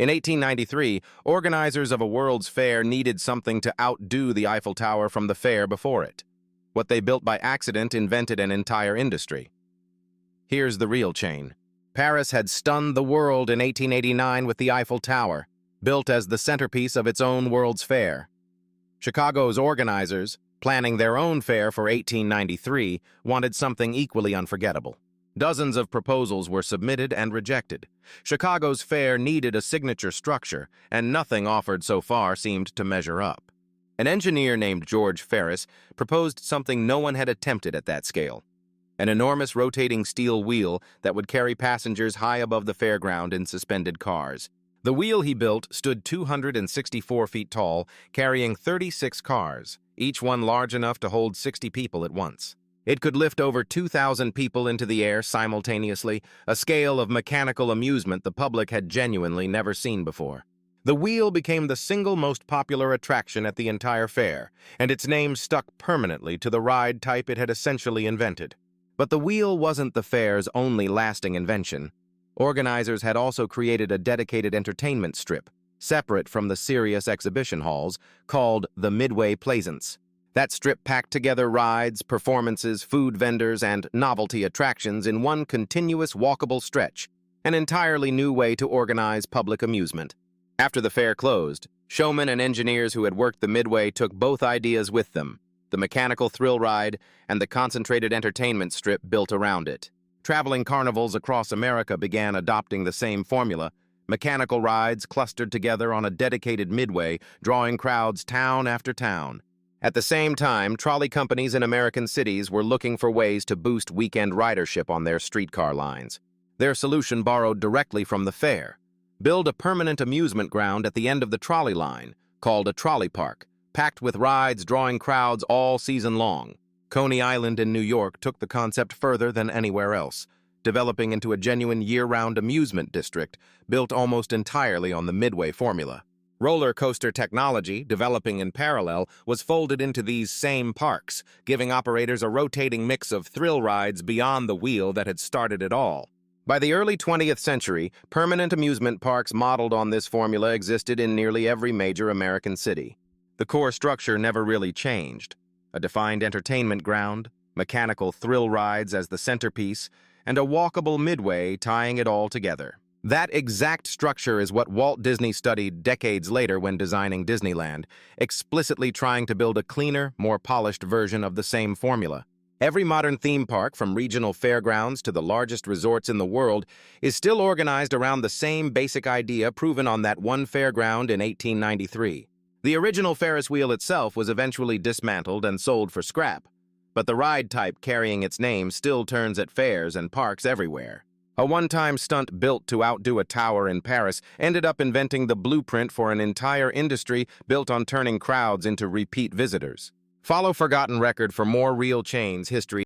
In 1893, organizers of a World's Fair needed something to outdo the Eiffel Tower from the fair before it. What they built by accident invented an entire industry. Here's the real chain. Paris had stunned the world in 1889 with the Eiffel Tower, built as the centerpiece of its own World's Fair. Chicago's organizers, planning their own fair for 1893, wanted something equally unforgettable. Dozens of proposals were submitted and rejected. Chicago's fair needed a signature structure, and nothing offered so far seemed to measure up. An engineer named George Ferris proposed something no one had attempted at that scale: an enormous rotating steel wheel that would carry passengers high above the fairground in suspended cars. The wheel he built stood 264 feet tall, carrying 36 cars, each one large enough to hold 60 people at once. It could lift over 2,000 people into the air simultaneously, a scale of mechanical amusement the public had genuinely never seen before. The wheel became the single most popular attraction at the entire fair, and its name stuck permanently to the ride type it had essentially invented. But the wheel wasn't the fair's only lasting invention. Organizers had also created a dedicated entertainment strip, separate from the serious exhibition halls, called the Midway Plaisance. That strip packed together rides, performances, food vendors, and novelty attractions in one continuous walkable stretch, an entirely new way to organize public amusement. After the fair closed, showmen and engineers who had worked the Midway took both ideas with them: the mechanical thrill ride and the concentrated entertainment strip built around it. Traveling carnivals across America began adopting the same formula: mechanical rides clustered together on a dedicated Midway, drawing crowds town after town. At the same time, trolley companies in American cities were looking for ways to boost weekend ridership on their streetcar lines. Their solution borrowed directly from the fair: build a permanent amusement ground at the end of the trolley line, called a trolley park, packed with rides drawing crowds all season long. Coney Island in New York took the concept further than anywhere else, developing into a genuine year-round amusement district built almost entirely on the Midway formula. Roller coaster technology, developing in parallel, was folded into these same parks, giving operators a rotating mix of thrill rides beyond the wheel that had started it all. By the early 20th century, permanent amusement parks modeled on this formula existed in nearly every major American city. The core structure never really changed: a defined entertainment ground, mechanical thrill rides as the centerpiece, and a walkable Midway tying it all together. That exact structure is what Walt Disney studied decades later when designing Disneyland, explicitly trying to build a cleaner, more polished version of the same formula. Every modern theme park, from regional fairgrounds to the largest resorts in the world, is still organized around the same basic idea proven on that one fairground in 1893. The original Ferris wheel itself was eventually dismantled and sold for scrap, but the ride type carrying its name still turns at fairs and parks everywhere. A one-time stunt built to outdo a tower in Paris ended up inventing the blueprint for an entire industry built on turning crowds into repeat visitors. Follow Forgotten Record for more real chains, history,